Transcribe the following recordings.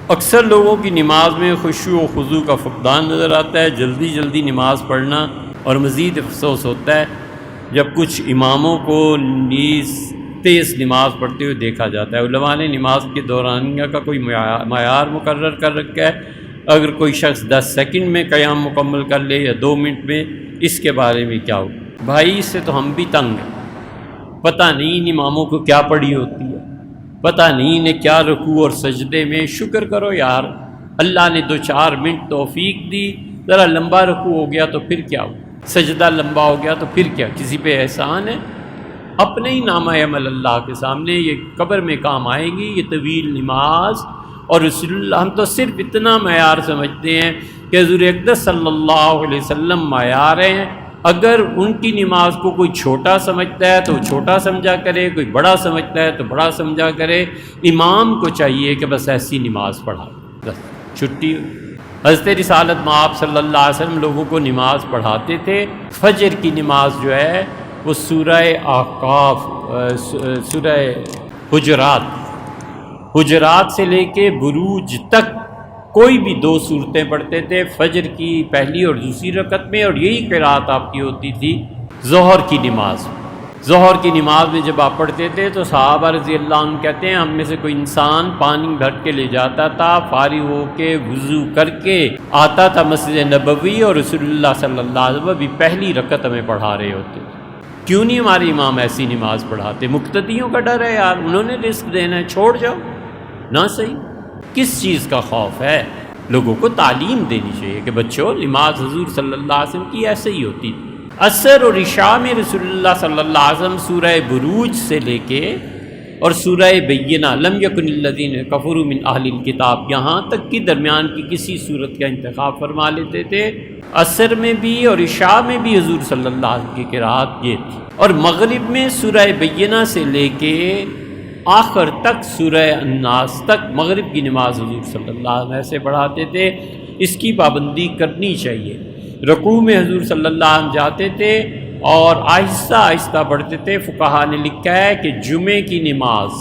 اکثر لوگوں کی نماز میں خشوع و خضوع کا فقدان نظر آتا ہے، جلدی جلدی نماز پڑھنا، اور مزید افسوس ہوتا ہے جب کچھ اماموں کو نیز تیز نماز پڑھتے ہوئے دیکھا جاتا ہے۔ علماء نے نماز کے دورانیہ کا کوئی معیار مقرر کر رکھا ہے، اگر کوئی شخص 10 سیکنڈ میں قیام مکمل کر لے یا 2 منٹ میں، اس کے بارے میں کیا ہو؟ بھائی اس سے تو ہم بھی تنگ ہیں، پتہ نہیں اماموں کو کیا پڑھی ہوتی ہے، پتہ نہیں انہیں کیا رکوع اور سجدے میں۔ شکر کرو یار، اللہ نے 2-4 منٹ توفیق دی، ذرا لمبا رکوع ہو گیا تو پھر کیا ہو، سجدہ لمبا ہو گیا تو پھر کیا، کسی پہ احسان ہے؟ اپنے ہی نامہ عمل اللہ کے سامنے یہ قبر میں کام آئے گی، یہ طویل نماز۔ اور رسول اللہ، ہم تو صرف اتنا معیار سمجھتے ہیں کہ حضور اقدس صلی اللہ علیہ وسلم معیار ہیں، اگر ان کی نماز کو کوئی چھوٹا سمجھتا ہے تو چھوٹا سمجھا کرے، کوئی بڑا سمجھتا ہے تو بڑا سمجھا کرے۔ امام کو چاہیے کہ بس ایسی نماز پڑھا، بس چھٹی۔ حضرت رسالت مآب صلی اللہ علیہ وسلم لوگوں کو نماز پڑھاتے تھے۔ فجر کی نماز جو ہے وہ سورہ احقاف، سورہ حجرات سے لے کے بروج تک کوئی بھی 2 سورتیں پڑھتے تھے، فجر کی پہلی اور دوسری رکعت میں، اور یہی قرات آپ کی ہوتی تھی ظہر کی نماز۔ ظہر کی نماز میں جب آپ پڑھتے تھے تو صحابہ رضی اللہ عنہ کہتے ہیں ہم میں سے کوئی انسان پانی بھر کے لے جاتا تھا، فارغ ہو کے وضو کر کے آتا تھا مسجد نبوی، اور رسول اللہ صلی اللہ علیہ وسلم بھی پہلی رکعت ہمیں پڑھا رہے ہوتے تھے۔ کیوں نہیں ہمارے امام ایسی نماز پڑھاتے؟ مقتدیوں کا ڈر ہے یار، انہوں نے رزق دینا ہے، چھوڑ جاؤ نہ صحیح۔ کس چیز کا خوف ہے؟ لوگوں کو تعلیم دینی چاہیے کہ بچوں نماز حضور صلی اللہ علیہ وسلم کی ایسے ہی ہوتی تھی۔ عصر اور عشاء میں رسول اللہ صلی اللہ علیہ وسلم سورہ بروج سے لے کے اور سورہ بینہ لم یکن الذین کفروا من اہل الکتاب یہاں تک کی درمیان کی کسی صورت کا انتخاب فرما لیتے تھے۔ عصر میں بھی اور عشاء میں بھی حضور صلی اللہ علیہ وسلم کی قرات یہ تھی، اور مغرب میں سورہ بینہ سے لے کے آخر تک سورہ الناس تک مغرب کی نماز حضور صلی اللہ علیہ وسلم ایسے پڑھاتے تھے۔ اس کی پابندی کرنی چاہیے۔ رکوع میں حضور صلی اللہ علیہ وسلم جاتے تھے اور آہستہ آہستہ پڑھتے تھے۔ فقہا نے لکھا ہے کہ جمعے کی نماز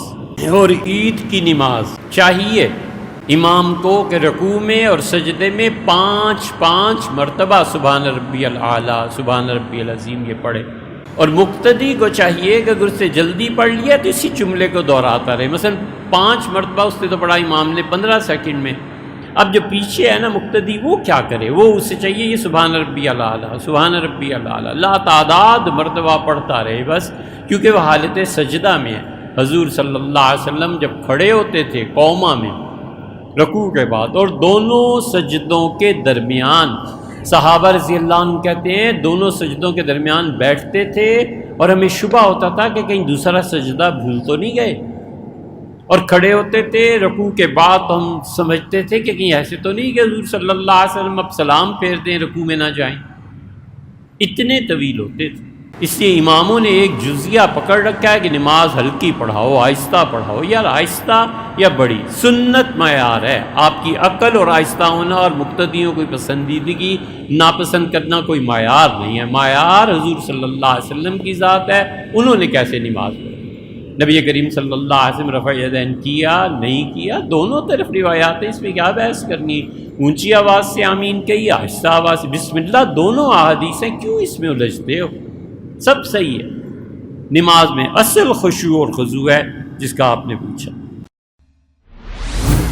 اور عید کی نماز چاہیے امام کو کہ رکوع میں اور سجدے میں 5 مرتبہ سبحان ربی الاعلیٰ، سبحان ربی العظیم یہ پڑھے، اور مقتدی کو چاہیے کہ اگر اس سے جلدی پڑھ لیا تو اسی جملے کو دہراتا رہے۔ مثلا 5 مرتبہ اس نے تو پڑھا امام نے 15 سیکنڈ میں، اب جو پیچھے ہے نا مقتدی وہ کیا کرے؟ وہ اسے چاہیے یہ سبحان ربی الاعلیٰ، سبحان ربی الاعلیٰ لا تعداد مرتبہ پڑھتا رہے بس، کیونکہ وہ حالت سجدہ میں ہے۔ حضور صلی اللہ علیہ وسلم جب کھڑے ہوتے تھے قوما میں رکوع کے بعد، اور دونوں سجدوں کے درمیان صحابہ رضی اللہ عنہ کہتے ہیں دونوں سجدوں کے درمیان بیٹھتے تھے، اور ہمیں شبہ ہوتا تھا کہ کہیں دوسرا سجدہ بھول تو نہیں گئے، اور کھڑے ہوتے تھے رکوع کے بعد تو ہم سمجھتے تھے کہ کہیں ایسے تو نہیں کہ حضور صلی اللہ علیہ وسلم اب سلام پھیر دیں رکوع میں نہ جائیں، اتنے طویل ہوتے تھے۔ اس لیے اماموں نے ایک جزیہ پکڑ رکھا ہے کہ نماز ہلکی پڑھاؤ، آہستہ پڑھاؤ۔ یار آہستہ یا بڑی سنت معیار ہے، آپ کی عقل اور آہستہ ہونا اور مقتدیوں کو پسندیدگی ناپسند کرنا کوئی معیار نہیں ہے۔ معیار حضور صلی اللہ علیہ وسلم کی ذات ہے، انہوں نے کیسے نماز پڑھی۔ نبی کریم صلی اللہ علیہ وسلم رفع یدین کیا نہیں کیا، دونوں طرف روایات ہیں، اس میں کیا بحث کرنی؟ اونچی آواز سے آمین کہی، آہستہ آواز سے بسم اللہ، دونوں احادیث ہیں، کیوں اس میں الجھتے ہو؟ سب صحیح ہے۔ نماز میں اصل خشوع اور خضوع ہے جس کا آپ نے پوچھا۔